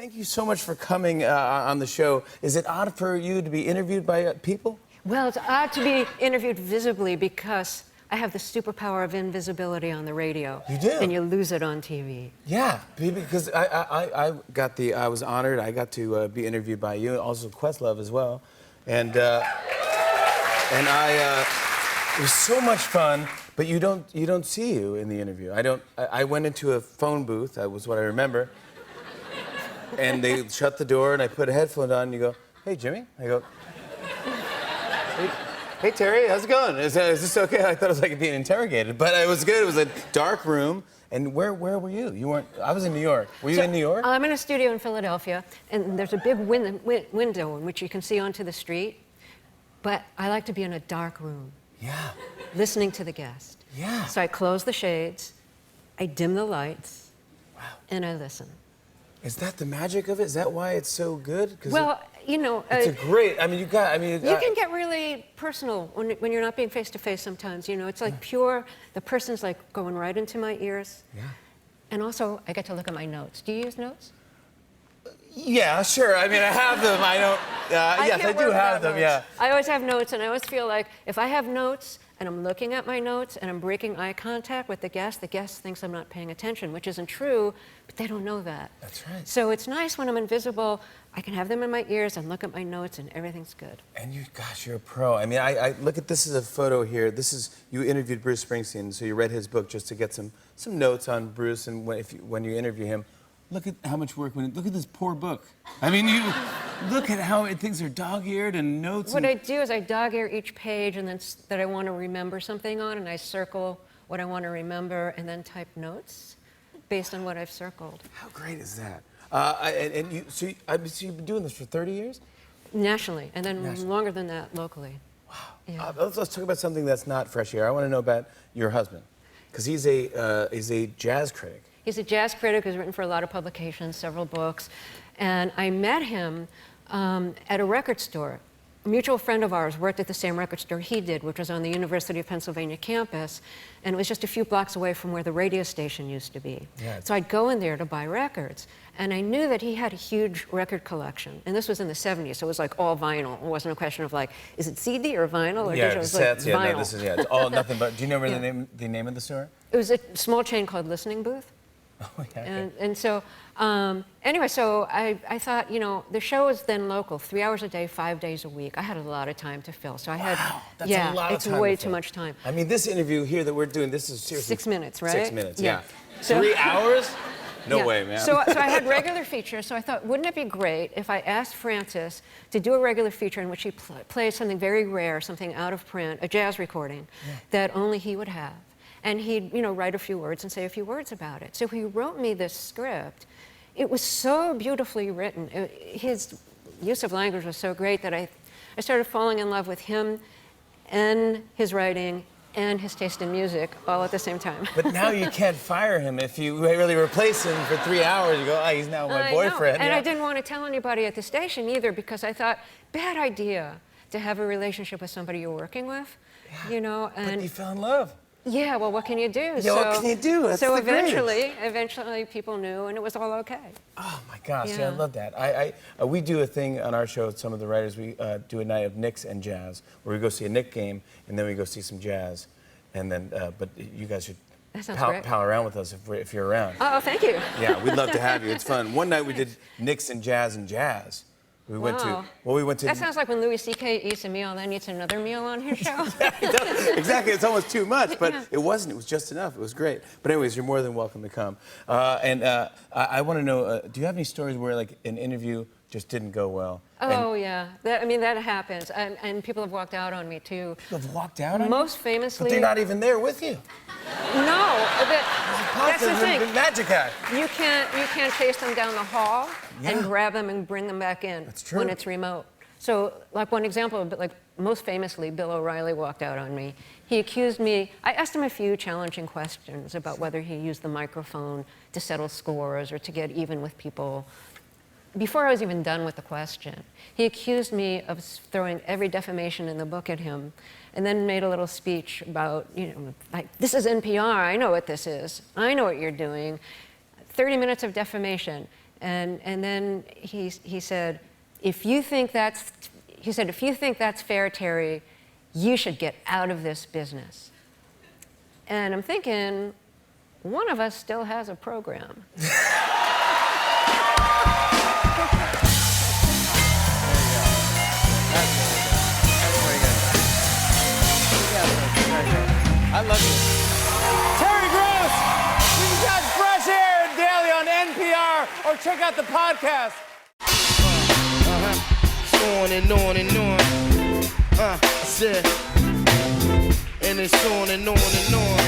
Thank you so much for coming on the show. Is it odd for you to be interviewed by people? Well, it's odd to be interviewed visibly because I have the superpower of invisibility on the radio. You do? And you lose it on TV. Yeah, because I was honored. I got to be interviewed by you, and also Questlove as well, and it was so much fun. But you don't see you in the interview. I went into a phone booth. That was what I remember. And they shut the door, and I put a headphone on, and you go, "Hey, Jimmy." I go, Hey, Terry, how's it going? Is this okay? I thought it was like being interrogated, but it was good. It was a dark room. And where were you? You weren't. I was in New York. Were you in New York? I'm in a studio in Philadelphia, and there's a big window in which you can see onto the street. But I like to be in a dark room. Yeah. Listening to the guest. Yeah. So I close the shades, I dim the lights, Wow. and I listen. Is that the magic of it? Is that why it's so good? Well, you know, it's a great. I mean, you can get really personal when you're not being face to face. Sometimes, you know, it's like pure. The person's like going right into my ears. Yeah. And also, I get to look at my notes. Do you use notes? Yeah, sure. I mean, I have them. I don't. Yes, I do have them. Notes. Yeah. I always have notes, and I always feel like if I have notes and I'm looking at my notes and I'm breaking eye contact with the guest thinks I'm not paying attention, which isn't true, but they don't know that. That's right. So it's nice when I'm invisible. I can have them in my ears and look at my notes, and everything's good. And gosh, you're a pro. I mean, I look at this as a photo here. This is you interviewed Bruce Springsteen, so you read his book just to get some notes on Bruce, and when you interview him. Look at how much work look at this poor book. I mean, you look at how things are dog-eared and notes. What I do is I dog-ear each page and then that I want to remember something on, and I circle what I want to remember and then type notes based on what I've circled. How great is that? So you've been doing this for 30 years? Nationally, and then longer than that locally. Wow. Yeah. Let's talk about something that's not fresh here. I want to know about your husband, because he's a jazz critic. He's a jazz critic who's written for a lot of publications, several books. And I met him at a record store. A mutual friend of ours worked at the same record store he did, which was on the University of Pennsylvania campus. And it was just a few blocks away from where the radio station used to be. Yeah. So I'd go in there to buy records. And I knew that he had a huge record collection. And this was in the 70s, so it was like all vinyl. It wasn't a question of like, is it CD or vinyl? Or Yeah, it was cassettes. like vinyl. No, this is it's all nothing but. Do you remember the name of the store? It was a small chain called Listening Booth. Oh, yeah. Okay. And so, anyway, so I thought, you know, the show is then local, 3 hours a day, 5 days a week. I had a lot of time to fill. So I had, that's a lot of time it's way to too fill. much time. I mean, this interview here that we're doing, this is seriously 6 minutes, right? 6 minutes, yeah. So, 3 hours? No yeah. way, man. So I had regular features, so I thought, wouldn't it be great if I asked Francis to do a regular feature in which he plays something very rare, something out of print, a jazz recording, that only he would have. And he'd, you know, write a few words and say a few words about it. So he wrote me this script. It was so beautifully written. His use of language was so great that I started falling in love with him and his writing and his taste in music all at the same time. But now you can't fire him if you really replace him for 3 hours. You go, he's now my boyfriend. And I didn't want to tell anybody at the station either, because I thought, bad idea to have a relationship with somebody you're working with, you know. And but you fell in love. yeah, well, what can you do? Yeah, what can you do? That's so the greatest. eventually people knew, and it was all okay. Oh my gosh, Yeah. I love that. We do a thing on our show with some of the writers. We do a night of Knicks and jazz, where we go see a Knicks game, and then we go see some jazz, and then. But you guys should pal around with us if you're around. Oh, thank you. Yeah, we'd love to have you. It's fun. One night we did Knicks and jazz and jazz. We went to. That sounds like when Louis C.K. eats a meal, then eats another meal on his show. Exactly. It's almost too much, but it wasn't. It was just enough. It was great. But anyways, you're more than welcome to come. I want to know, do you have any stories where like an interview just didn't go well? Oh, yeah. That happens. And people have walked out on me, too. People have walked out on you? Most famously... But they're not even there with you. No. That's the thing. Magic act. You can't chase them down the hall and grab them and bring them back in. That's true. When it's remote. So, like one example, like most famously, Bill O'Reilly walked out on me. He accused me. I asked him a few challenging questions about whether he used the microphone to settle scores or to get even with people. Before I was even done with the question, he accused me of throwing every defamation in the book at him, and then made a little speech about, you know, like, this is NPR, I know what this is, I know what you're doing. 30 minutes of defamation. And then he said, if you think that's fair, Terry, you should get out of this business. And I'm thinking, one of us still has a program. I love you. Terry Gross! You can catch Fresh Air daily on NPR or check out the podcast. On and on and on. I said, and it's on and on and on.